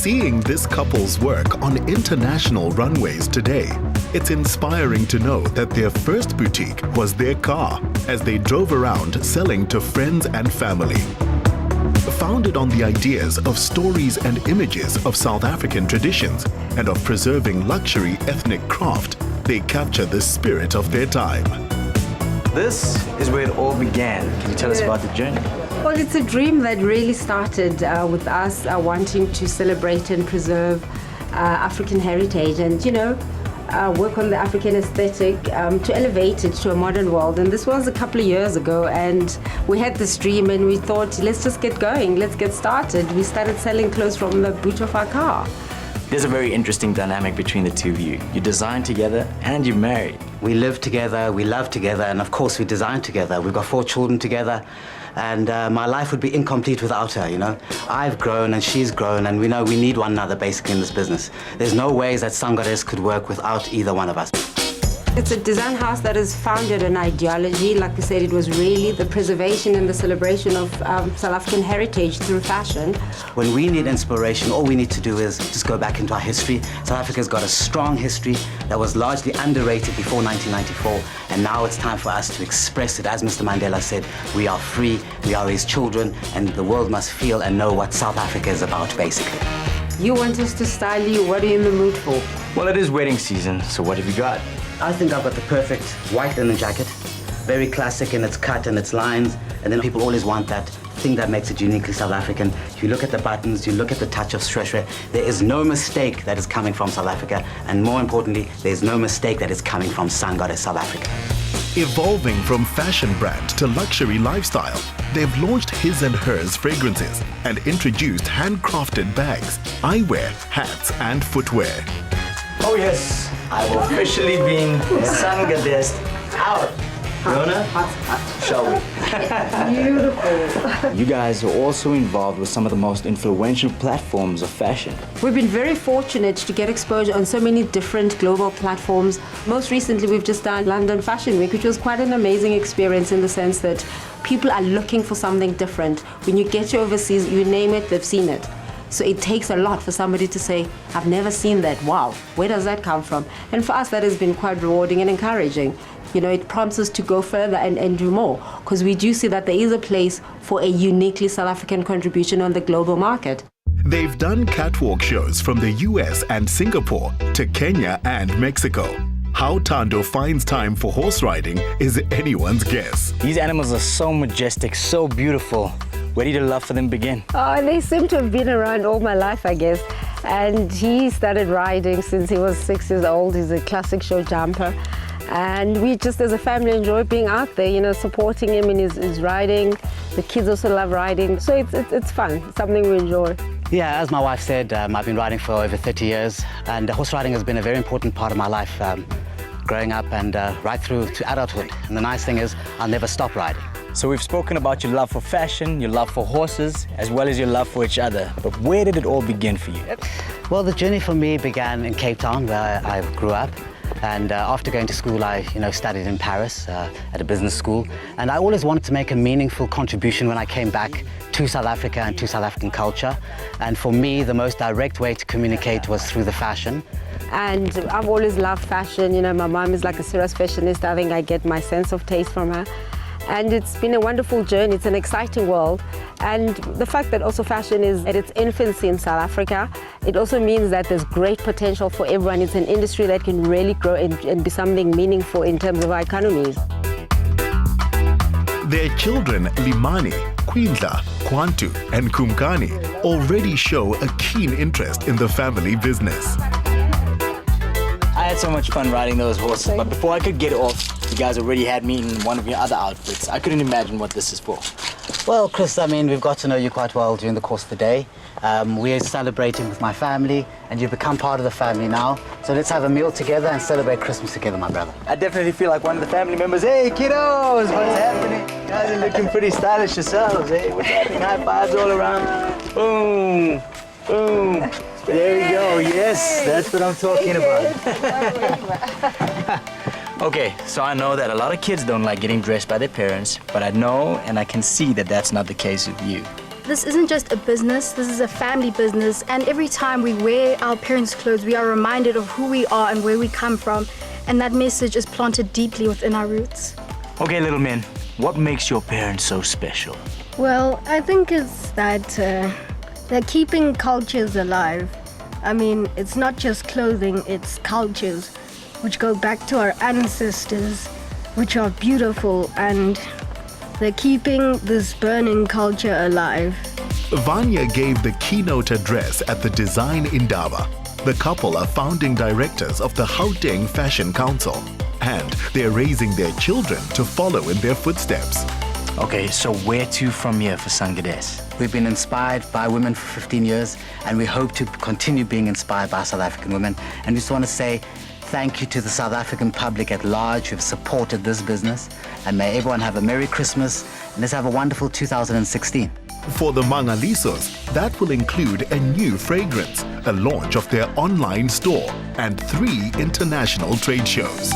Seeing this couple's work on international runways today, it's inspiring to know that their first boutique was their car as they drove around selling to friends and family. Founded on the ideas of stories and images of South African traditions and of preserving luxury ethnic craft, they capture the spirit of their time. This is where it all began. Can you tell us about the journey? Well, it's a dream that really started with us wanting to celebrate and preserve African heritage and, work on the African aesthetic to elevate it to a modern world. And this was a couple of years ago, and we had this dream and we thought, let's just get going, let's get started. We started selling clothes from the boot of our car. There's a very interesting dynamic between the two of you. You design together and you're married. We live together, we love together, and of course we design together. We've got 4 children together, and my life would be incomplete without her, I've grown and she's grown, and we know we need one another basically in this business. There's no ways that Sangares could work without either one of us. It's a design house that is founded on ideology. Like we said, it was really the preservation and the celebration of South African heritage through fashion. When we need inspiration, all we need to do is just go back into our history. South Africa's got a strong history that was largely underrated before 1994, and now it's time for us to express it. As Mr. Mandela said, we are free, we are his children, and the world must feel and know what South Africa is about, basically. You want us to style you. What are you in the mood for? Well, it is wedding season, so what have you got? I think I've got the perfect white linen jacket. Very classic in its cut and its lines. And then people always want that thing that makes it uniquely South African. If you look at the buttons, you look at the touch of Shweshwe, there is no mistake that is coming from South Africa. And more importantly, there's no mistake that is coming from Sangares, South Africa. Evolving from fashion brand to luxury lifestyle, they've launched his and hers fragrances and introduced handcrafted bags, eyewear, hats and footwear. Oh yes, I've officially been Sangares out. Yona, shall we? Beautiful. You guys are also involved with some of the most influential platforms of fashion. We've been very fortunate to get exposure on so many different global platforms. Most recently, we've just done London Fashion Week, which was quite an amazing experience in the sense that people are looking for something different. When you get to overseas, you name it, they've seen it. So it takes a lot for somebody to say, I've never seen that, wow, where does that come from? And for us, that has been quite rewarding and encouraging. It prompts us to go further and do more, because we do see that there is a place for a uniquely South African contribution on the global market. They've done catwalk shows from the US and Singapore to Kenya and Mexico. How Thando finds time for horse riding is anyone's guess. These animals are so majestic, so beautiful. Where did your love for them begin? Oh, they seem to have been around all my life, I guess. And he started riding since he was 6 years old. He's a classic show jumper. And we just as a family enjoy being out there, supporting him in his riding. The kids also love riding. So it's fun, it's something we enjoy. Yeah, as my wife said, I've been riding for over 30 years, and horse riding has been a very important part of my life, growing up and right through to adulthood. And the nice thing is, I'll never stop riding. So we've spoken about your love for fashion, your love for horses, as well as your love for each other. But where did it all begin for you? Well, the journey for me began in Cape Town, where I grew up. And after going to school, I studied in Paris at a business school. And I always wanted to make a meaningful contribution when I came back to South Africa and to South African culture. And for me, the most direct way to communicate was through the fashion. And I've always loved fashion. My mom is like a serious fashionista. I think I get my sense of taste from her. And it's been a wonderful journey. It's an exciting world. And the fact that also fashion is at its infancy in South Africa, it also means that there's great potential for everyone. It's an industry that can really grow and be something meaningful in terms of our economies. Their children, Limani, Kwindla, Kwantu, and Kumkani, already show a keen interest in the family business. I had so much fun riding those horses, but before I could get off, you guys already had me in one of your other outfits. I couldn't imagine what this is for. Well, Chris, we've got to know you quite well during the course of the day. We're celebrating with my family, and you've become part of the family now. So let's have a meal together and celebrate Christmas together, my brother. I definitely feel like one of the family members. Hey, kiddos, what's happening? You guys are looking pretty stylish yourselves. Hey, what's happening? High fives all around. Boom, boom. There we go. Yes, that's what I'm talking about. Okay, so I know that a lot of kids don't like getting dressed by their parents, but I know and I can see that that's not the case with you. this isn't just a business, this is a family business, and every time we wear our parents' clothes, we are reminded of who we are and where we come from, and that message is planted deeply within our roots. Okay, little man, what makes your parents so special? Well, I think it's that they're keeping cultures alive. I mean, it's not just clothing, it's cultures which go back to our ancestors, which are beautiful, and they're keeping this burning culture alive. Vanya gave the keynote address at the Design Indaba. The couple are founding directors of the Gauteng Fashion Council, and they're raising their children to follow in their footsteps. Okay, so where to from here for Sangades? We've been inspired by women for 15 years, and we hope to continue being inspired by South African women. And we just want to say thank you to the South African public at large who have supported this business. And may everyone have a Merry Christmas, and let's have a wonderful 2016. For the Mangalisos, that will include a new fragrance, a launch of their online store, and 3 international trade shows.